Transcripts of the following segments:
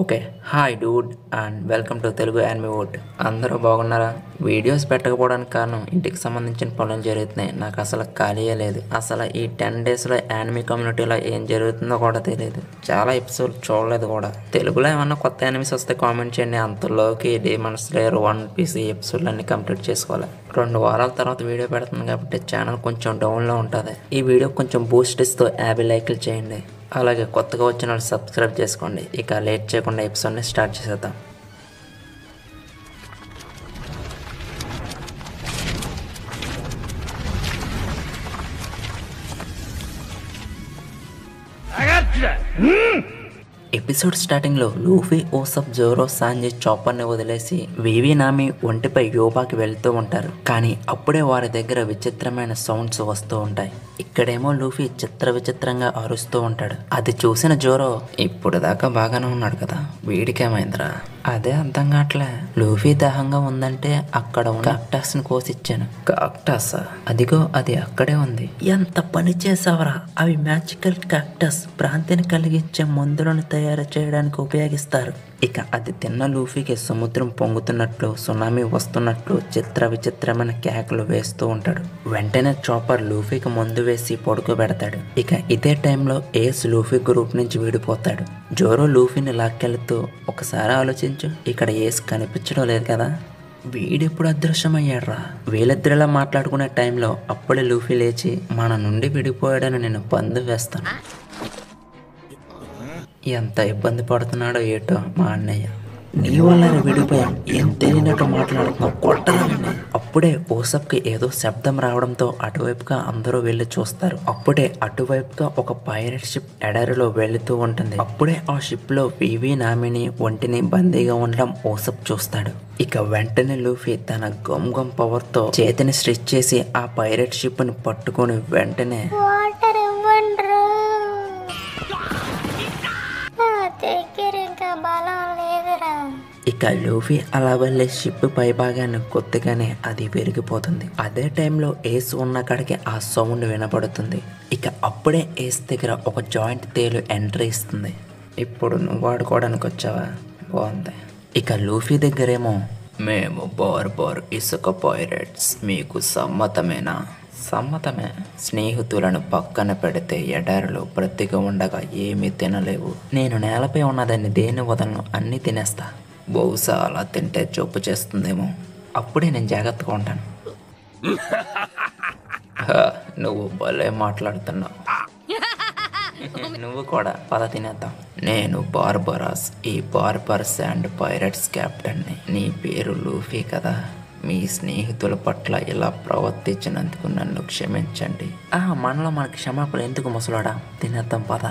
Okay. Hi dude and welcome to Telugu anime wood. అందరూ బాగున్నారా? Videos పెట్టకపోవడానికి కారణం ఇంటికి సంబంధించిన పనులు జరుగుతున్నాయి. నాకు అసలు ఖాళీయే లేదు. అసలు ఈ 10 డేస్లో యానిమే కమ్యూనిటీలో ఏం జరుగుతుందో కూడా తెలియదు. చాలా ఎపిసోడ్ చూడలేదు కూడా. తెలుగులో ఏమన్నా కొత్త యానిమేస్ వస్తే కామెంట్ చేయండి. అంతలోకి డీమన్ స్లేయర్ 1 పీస్ ఎపిసోడ్లు అన్నీ కంప్లీట్ చేసుకోవాలి. 2 వారాల తర్వాత వీడియో పెడుతుంది కాబట్టి ఛానల్ కొంచెం డౌన్లో ఉంటుంది. ఈ వీడియో కొంచెం బూస్ట్ ఇస్తూ 50 లైక్లు చేయండి. అలాగే కొత్తగా వచ్చిన వాళ్ళు సబ్స్క్రైబ్ చేసుకోండి. ఇక లేట్ చేయకుండా ఎపిసోడ్ని స్టార్ట్ చేసేద్దాం. ఎపిసోడ్ స్టార్టింగ్లో లూఫీ, ఓసప్, జోరో, సాంజీ చాపర్ని వదిలేసి వివి, నామి ఒంటిపై యోబాకి వెళ్తూ ఉంటారు. కానీ అప్పుడే వారి దగ్గర విచిత్రమైన సౌండ్స్ వస్తూ ఉంటాయి. ఇక్కడేమో లూఫీ విచిత్రంగా అరుస్తూ ఉంటాడు. అది చూసిన జోరో, ఇప్పుడు దాకా బాగానే ఉన్నాడు కదా, వీడికేమైందిరా? అదే అర్థం కావట్లే. లూఫీ దాహంగా ఉందంటే అక్కడ ఉన్న కాక్టస్ ని కోసిచ్చాను. కాక్టస్? అదిగో అది అక్కడే ఉంది. ఎంత పని చేసావరా? అవి మ్యాజికల్ కాక్టస్, భ్రాంతిని కలిగించే మందులను తయారు చేయడానికి ఉపయోగిస్తారు. ఇక అది తిన్న లూఫీకి సముద్రం పొంగుతున్నట్లు, సునామీ వస్తున్నట్లు విచిత్రమైన కేకలు వేస్తూ ఉంటాడు. వెంటనే చాపర్ లూఫీకి మందు వేసి పడుకోబెడతాడు. ఇక ఇదే టైంలో ఏస్ లూఫీ గ్రూప్ నుంచి విడిపోతాడు. జోరో లూఫీని లాక్కెళ్తూ, ఒకసారి ఆలోచించు, ఇక్కడ ఏస్ కనిపించడం లేదు కదా, వీడెప్పుడు అదృశ్యమయ్యాడ్రా? వీళ్ళిద్దరిలా మాట్లాడుకునే టైంలో అప్పుడే లూఫీ లేచి, మన నుండి విడిపోయాడని నేను పందు వేస్తాను. ఎంత ఇబ్బంది పడుతున్నాడో ఏటో మా అన్నయ్య. నీ వల్ల విడిపోయాం, ఏం తెలియనట్టు మాట్లాడుతున్నావు, కొట్టరాని. అప్పుడే ఓసప్కి ఏదో శబ్దం రావడంతో అటువైపుగా అందరూ వెళ్ళి చూస్తారు. అప్పుడే అటువైపుగా ఒక పైరేట్ షిప్ ఎడారిలో వెళుతూ ఉంటుంది. అప్పుడే ఆ షిప్ లో వివి, నామిని ఒంటిని బందీగా ఉండడం ఓసప్ చూస్తాడు. ఇక వెంటనే లూఫీ తన గమ్ పవర్ తో చేతిని స్ట్రెచ్ చేసి ఆ పైరేట్ షిప్ ని పట్టుకొని వెంటనే ఇక లూఫీ అలా వెళ్ళే షిప్ పై భాగాన్ని కొత్తగానే అది విరిగిపోతుంది. అదే టైంలో ఏస్ ఉన్న కాడికి ఆ సౌండ్ వినపడుతుంది. ఇక అప్పుడే ఏస్ దగ్గర ఒక జాయింట్ తేలు ఎంట్రీ ఇస్తుంది. ఇప్పుడు నువ్వు వాడుకోవడానికి వచ్చావా? బాగుంది. ఇక లూఫీ దగ్గరేమో, మేము బార్ ఇసుక పైరేట్స్, మీకు సమ్మతమేనా? సమ్మతమే. స్నేహితులను పక్కన పెడితే ఎడారిలో బ్రతిగా ఉండగా ఏమీ తినలేవు. నేను నేలపై ఉన్నదాన్ని దేన్ని వదలను, అన్నీ తినేస్తా. బహుశా అలా తింటే జబ్బు చేస్తుందేమో. అప్పుడే నేను జాగ్రత్తగా ఉంటాను. నువ్వు భలే మాట్లాడుతున్నావు. నువ్వు కూడా పద తినేద్దాం. నేను బార్బరాస్, ఈ బార్బర్స్ అండ్ పైరట్స్ కెప్టెన్ని. నీ పేరు లూఫీ కదా? మీ స్నేహితుల పట్ల ఇలా ప్రవర్తించినందుకు నన్ను క్షమించండి. మనలో మనకి క్షమాపణ ఎందుకు ముసలాడా? తినేద్దాం పద.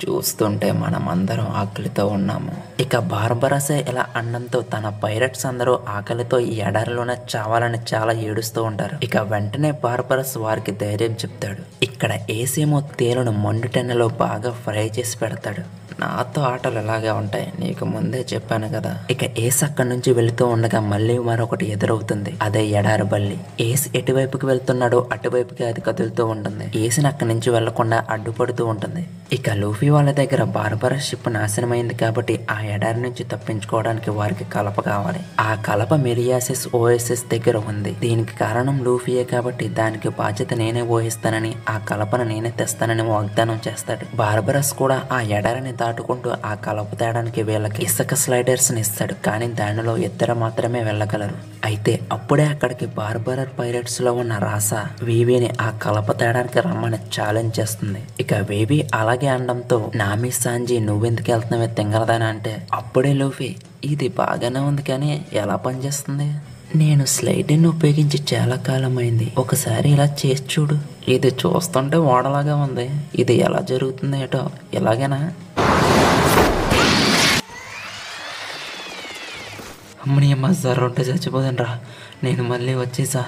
చూస్తుంటే మనం అందరం ఆకలితో ఉన్నాము. ఇక బార్బరసే ఇలా అనడంతో తన పైరట్స్ అందరూ ఆకలితో ఈ ఎడారిలోనే చావాలని చాలా ఏడుస్తూ ఉంటారు. ఇక వెంటనే బార్బరస్ వారికి ధైర్యం చెప్తాడు. ఇక్కడ ఏసేమో తేలును మండుటెన్నెలో బాగా ఫ్రై చేసి పెడతాడు. నాతో ఆటలు ఎలాగే ఉంటాయి, నీకు ముందే చెప్పాను కదా. ఇక ఏస్ అక్కడి నుంచి వెళుతూ ఉండగా మళ్ళీ మరొకటి ఎదురవుతుంది. అదే ఎడారి బల్లి. ఏస్ ఎటువైపుకి వెళ్తున్నాడో అటువైపుకి అది కదులుతూ ఉంటుంది. ఏస్ని అక్కడి నుంచి వెళ్లకుండా అడ్డుపడుతూ ఉంటుంది. ఇక లూఫీ వాళ్ళ దగ్గర బార్బరస్ షిప్ నాశనమైంది కాబట్టి ఆ ఎడారి నుంచి తప్పించుకోవడానికి వారికి కలప కావాలి. ఆ కలప మెరియాసిస్ ఓఎస్ఎస్ దగ్గర ఉంది. దీనికి కారణం లూఫీయే కాబట్టి దానికి బాధ్యత నేనే వహిస్తానని, ఆ కలపను నేనే తెస్తానని వాగ్దానం చేస్తాడు. బార్బరస్ కూడా ఆ ఎడారిని దాటుకుంటూ ఆ కలప తేడానికి వీళ్ళకి ఇసుక స్లైడర్స్ ని ఇస్తాడు. కానీ దానిలో ఇద్దరు మాత్రమే వెళ్ళగలరు. అయితే అప్పుడే అక్కడికి బార్బరర్ పైరట్స్ లో ఉన్న రాసా వీవీని ఆ కలప తేడానికి రమ్మని ఛాలెంజ్ చేస్తుంది. ఇక వీవీ అలాగే అనడంతో, నామి, సాంజీ నువ్వెందుకు వెళ్తున్నావే తింగరదాని అంటే, అప్పుడే లూఫీ, ఇది బాగానే ఉంది కానీ ఎలా పనిచేస్తుంది? నేను స్లైడ్ని ఉపయోగించి చాలా కాలం అయింది, ఒకసారి ఇలా చేసి చూడు. ఇది చూస్తుంటే ఓడలాగా ఉంది, ఇది ఎలా జరుగుతుంది ఏటో. ఎలాగైనా అమ్మని అమ్మ జర్రుంటే చచ్చిపోదండ్రా. నేను మళ్ళీ వచ్చేసా.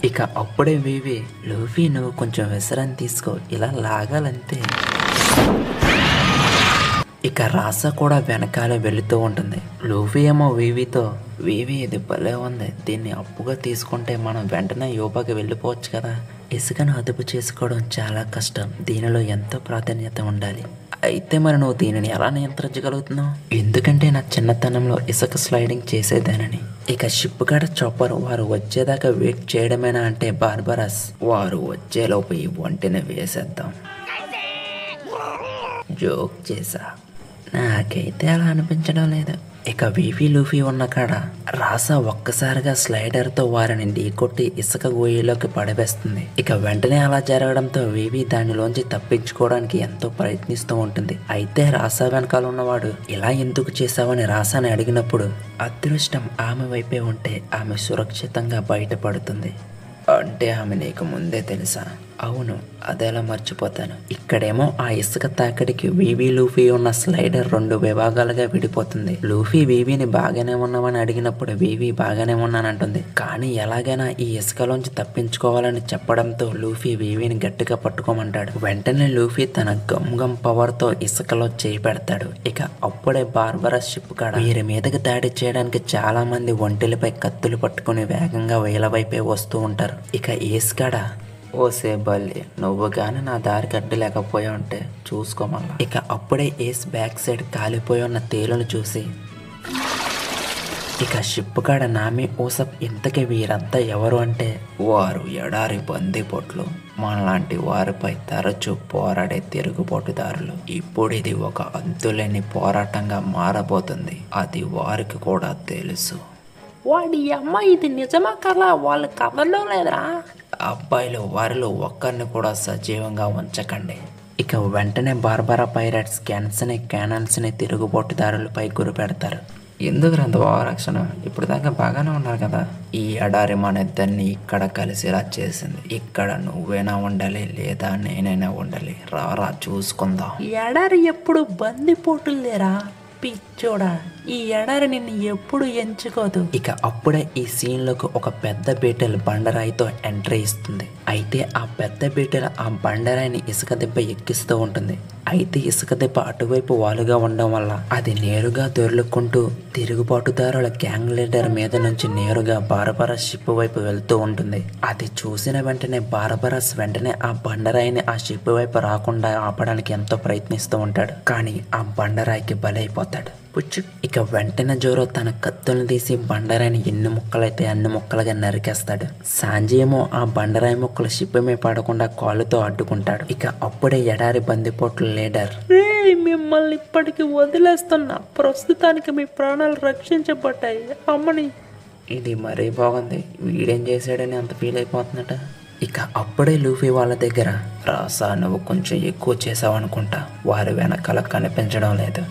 ఇక అప్పుడే వీవి, లూఫీ నువ్వు కొంచెం విశ్రాంతి తీసుకో, ఇలా లాగాలంతే. ఇక రాసా కూడా వెనకాలే వెళుతూ ఉంటుంది. లూఫీ ఏమో వీవీతో, వీవీ ఇది భలే ఉంది, దీన్ని అప్పుగా తీసుకుంటే మనం వెంటనే యోబాకి వెళ్ళిపోవచ్చు కదా, ఇసుకను అదుపు చేసుకోవడం చాలా కష్టం. దీనిలో ఎంతో ప్రాధాన్యత ఉండాలి. అయితే మరి నువ్వు దీనిని ఎలా నియంత్రించగలుగుతున్నావు? ఎందుకంటే నా చిన్నతనంలో ఇసుక స్లైడింగ్ చేసేదానని. ఇక షిప్ కాడ చాపర్ వారు వచ్చేదాకా వెయిట్ చేయడమేనా అంటే బార్బరస్, వారు వచ్చేలోపు ఈ ఒంటిని వేసేద్దాం. జోక్ చేసా. నాకైతే అలా అనిపించడం లేదు. ఇక వీవీ లూఫీ ఉన్న కాడ రాసా ఒక్కసారిగా స్లైడర్తో వారిని ఢీకొట్టి ఇసుక గోయిలోకి పడవేస్తుంది. ఇక వెంటనే అలా జరగడంతో వీవీ దానిలోంచి తప్పించుకోవడానికి ఎంతో ప్రయత్నిస్తూ ఉంటుంది. అయితే రాసా వెనకాల ఉన్నవాడు ఇలా ఎందుకు చేశావని రాసాని అడిగినప్పుడు అదృష్టం ఆమె వైపే ఉంటే ఆమె సురక్షితంగా బయటపడుతుంది. అంటే ఆమె నీకు ముందే తెలుసా? అవును, అదేలా మర్చిపోతాను. ఇక్కడేమో ఆ ఇసుక తాకిడికి వీవీ లూఫీ ఉన్న స్లైడర్ 2 విభాగాలుగా విడిపోతుంది. లూఫీ వీవీని బాగానే ఉన్నామని అడిగినప్పుడు వీవీ బాగానే ఉన్నానంటుంది. కానీ ఎలాగైనా ఈ ఇసుకలోంచి తప్పించుకోవాలని చెప్పడంతో లూఫీ వీవీని గట్టిగా పట్టుకోమంటాడు. వెంటనే లూఫీ తన గమ్ పవర్తో ఇసుకలో చేయి పెడతాడు. ఇక అప్పుడే బార్బరస్ షిప్ కాడ వీరి మీదకి దాడి చేయడానికి చాలా మంది ఒంటెలపై కత్తులు పట్టుకుని వేగంగా వీళ్ళ వైపే వస్తూ ఉంటారు. ఇక ఏస్ కాడ, ఓసే బల్లి, నువ్వు గాని నా దారికి అడ్డు లేకపోయా ఉంటే చూసుకోమల్లా. ఇక అప్పుడే ఏస్ బ్యాక్ సైడ్ కాలిపోయి ఉన్న తేలును చూసి ఇక షిప్ కాడ నామి ఊసప్, ఇంతకీ వీరంతా ఎవరు అంటే వారు ఎడారి బందిపోట్లు, మనలాంటి వారిపై తరచూ పోరాడే తిరుగుబాటుదారులు. ఇప్పుడు ఇది ఒక అంతులేని పోరాటంగా మారబోతుంది. అది వారికి కూడా తెలుసు. వాడి అమ్మ, ఇది నిజమా కథ? వాళ్ళ కథల్లో లేదా? అబ్బాయిలు వారిలో ఒక్కరిని కూడా సజీవంగా ఉంచకండి. ఇక వెంటనే బార్బరా పైరట్స్ క్యానన్స్ని తిరుగుబాటుదారులపై గురిపెడతారు. ఎందుకు అంత భావరక్షణ? ఇప్పుడు దాకా బాగానే ఉన్నారు కదా. ఈ ఎడారి మన ఇద్దరిని ఇక్కడ కలిసిలా చేసింది. ఇక్కడ నువ్వైనా ఉండాలి లేదా నేనైనా ఉండాలి. రారా చూసుకుందాం. ఎడారి ఎప్పుడు బందిపోటులు లేరా పిచ్చోడా? ఈ ఎడారి నిన్ను ఎప్పుడు ఎంచుకోదు. ఇక అప్పుడే ఈ సీన్ లోకి ఒక పెద్ద బీటల్ బండరాయితో ఎంట్రీ ఇస్తుంది. అయితే ఆ పెద్ద బీటల్ ఆ బండరాయిని ఇసుక దెబ్బ ఎక్కిస్తూ ఉంటుంది. అయితే ఇసుక దెబ్బ అటువైపు వాలుగా ఉండడం వల్ల అది నేరుగా దొర్లుకుంటూ తిరుగుబాటుదారుల గ్యాంగ్ లీడర్ మీద నుంచి నేరుగా బార్బరస్ షిప్ వైపు వెళ్తూ ఉంటుంది. అది చూసిన వెంటనే బార్బరస్ వెంటనే ఆ బండరాయిని ఆ షిప్ వైపు రాకుండా ఆపడానికి ఎంతో ప్రయత్నిస్తూ ఉంటాడు. కానీ ఆ బండరాయికి బలైపోతాడు. ఇక వెంటనే జోరో తన కత్తులను తీసి బండరాయిని ఎన్ని ముక్కలైతే అన్ని ముక్కలుగా నరికేస్తాడు. సాంజీ ఏమో ఆ బండరాయి ముక్కలు షిప్ మీద పడకుండా కాళ్ళతో అడ్డుకుంటాడు. ఇక అప్పుడే ఎడారి బందిపోట్ల లీడర్, మిమ్మల్ని ఇప్పటికి వదిలేస్తున్నా, ప్రస్తుతానికి మీ ప్రాణాలు రక్షించబడ్డాయి అమ్మని. ఇది మరీ బాగుంది, వీడేం చేశాడని అంత ఫీల్ అయిపోతున్నట. ఇక అప్పుడే లూఫీ వాళ్ళ దగ్గర, రాసా నువ్వు కొంచెం ఎక్కువ చేసావు అనుకుంటా, వారి వెనకాల కనిపించడం లేదు.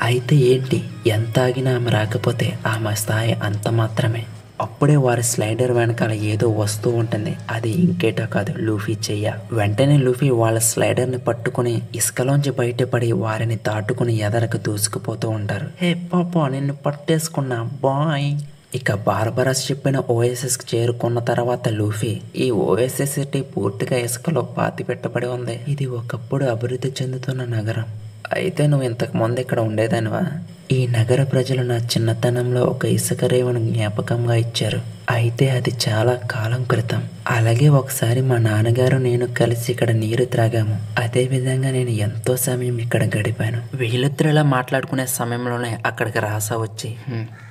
అయితే ఏంటి, ఎంత ఆగినా ఆమె రాకపోతే ఆమె స్థాయి అంత మాత్రమే. అప్పుడే వారి స్లైడర్ వెనకాల ఏదో వస్తూ ఉంటుంది. అది ఇంకేటో కాదు, లూఫీ చెయ్య. వెంటనే లూఫీ వాళ్ళ స్లైడర్ని పట్టుకుని ఇసుకలోంచి బయటపడి వారిని దాటుకుని ఎదరకు దూసుకుపోతూ ఉంటారు. హే పాపా, నిన్ను పట్టేసుకున్నా బాయ్. ఇక బార్బరస్ చెప్పిన ఓఎస్ఎస్కి చేరుకున్న తర్వాత లూఫీ, ఈ ఓఎస్ఎస్ సిటీ పూర్తిగా ఇసుకలో పాతి పెట్టబడి ఉంది. ఇది ఒకప్పుడు అభివృద్ధి చెందుతున్న నగరం. అయితే నువ్వు ఇంతకు ముందు ఇక్కడ ఉండేదానివా? ఈ నగర ప్రజలు నా చిన్నతనంలో ఒక ఇసుక రేవును జ్ఞాపకంగా ఇచ్చారు. అయితే అది చాలా కాలం క్రితం. అలాగే ఒకసారి మా నాన్నగారు నేను కలిసి ఇక్కడ నీరు త్రాగాము. అదే విధంగా నేను ఎంతో సమయం ఇక్కడ గడిపాను. వీళ్ళిద్దరు ఇలా మాట్లాడుకునే సమయంలోనే అక్కడికి రాసా వచ్చి,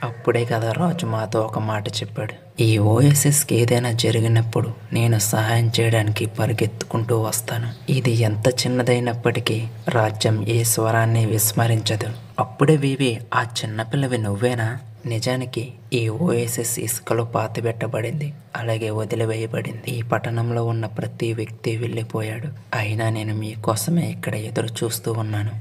అప్పుడే కదా రాజు మాతో ఒక మాట చెప్పాడు. ఈ ఓఎస్ఎస్కి ఏదైనా జరిగినప్పుడు నేను సహాయం చేయడానికి పరిగెత్తుకుంటూ వస్తాను. ఇది ఎంత చిన్నదైనప్పటికీ రాజ్యం ఏ స్వరాన్ని విస్మరించదు. అప్పుడే వీవి, ఆ చిన్నపిల్లవి నువ్వేనా? నిజానికి ఈ ఓఎస్ఎస్ ఇసుకలో పాతిపెట్టబడింది, అలాగే వదిలివేయబడింది. ఈ పట్టణంలో ఉన్న ప్రతి వ్యక్తి వెళ్ళిపోయాడు. అయినా నేను మీకోసమే ఇక్కడ ఎదురు చూస్తూ ఉన్నాను.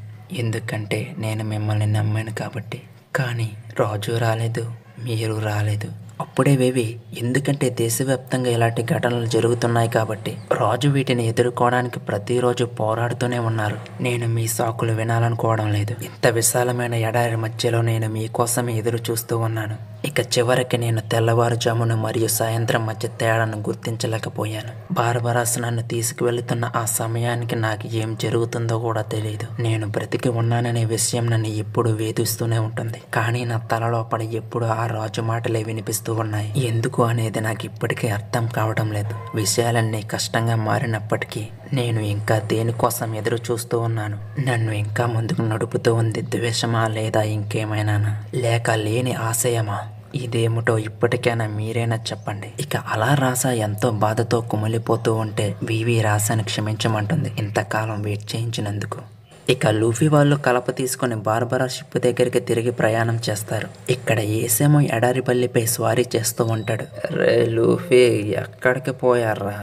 ఎందుకంటే నేను మిమ్మల్ని నమ్మాను కాబట్టి. కానీ రాజు రాలేదు, మీరు రాలేదు. అప్పుడే వేవి, ఎందుకంటే దేశవ్యాప్తంగా ఇలాంటి ఘటనలు జరుగుతున్నాయి కాబట్టి రాజు వీటిని ఎదుర్కోవడానికి ప్రతిరోజు పోరాడుతూనే ఉన్నారు. నేను మీ సాకులు వినాలనుకోవడం లేదు. ఇంత విశాలమైన ఎడారి మధ్యలో నేను మీకోసమే ఎదురు చూస్తూ ఉన్నాను. ఇక చివరికి నేను తెల్లవారుజామున మరియు సాయంత్రం మధ్య తేడాను గుర్తించలేకపోయాను. బార్బరాస్ నన్ను తీసుకువెళుతున్న ఆ సమయానికి నాకు ఏం జరుగుతుందో కూడా తెలియదు. నేను బ్రతికి ఉన్నాననే విషయం నన్ను ఎప్పుడు వేధిస్తూనే ఉంటుంది. కానీ నా తలలోపల ఎప్పుడు ఆ రాజు మాటలే వినిపిస్తూ ఉన్నాయి. ఎందుకు అనేది నాకు ఇప్పటికీ అర్థం కావడం లేదు. విషయాలన్నీ కష్టంగా మారినప్పటికీ నేను ఇంకా దేనికోసం ఎదురు చూస్తూ ఉన్నాను. నన్ను ఇంకా ముందుకు నడుపుతూ ఉంది ద్వేషమా లేదా ఇంకేమైనా, లేక లేని ఆశయమా? ఇదేమిటో ఇప్పటికైనా మీరైనా చెప్పండి. ఇక అలా రాసా ఎంతో బాధతో కుమిలిపోతూ ఉంటే వివి రాసాను క్షమించమంటుంది ఇంతకాలం వెయిట్ చేయించినందుకు. ఇక లూఫీ వాళ్ళు కలప తీసుకుని బార్బరా షిప్ దగ్గరికి తిరిగి ప్రయాణం చేస్తారు. ఇక్కడ ఏసేమో ఎడారి బల్లిపై స్వారీ చేస్తూ ఉంటాడు. రే లూఫీ, ఎక్కడికి పోయారా?